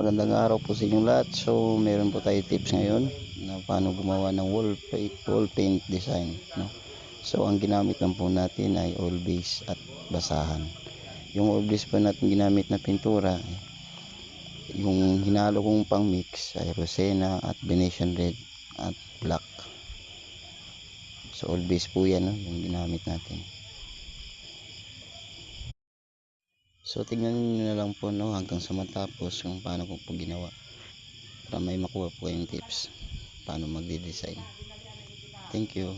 Magandang araw po sa inyong lahat. So, meron po tayo tips ngayon na paano gumawa ng wall paint design, no? So, ang ginamit lang po natin ay oil base at basahan. Yung oil base po natin ginamit na pintura, yung hinalo kong pang mix ay Rosena at Venetian red at black. So, oil base po yan, no? Yung ginamit natin. So, tingnan nyo na lang po, no, hanggang sa matapos kung paano ko po ginawa para may makuha po kayong tips paano magde-design. Thank you.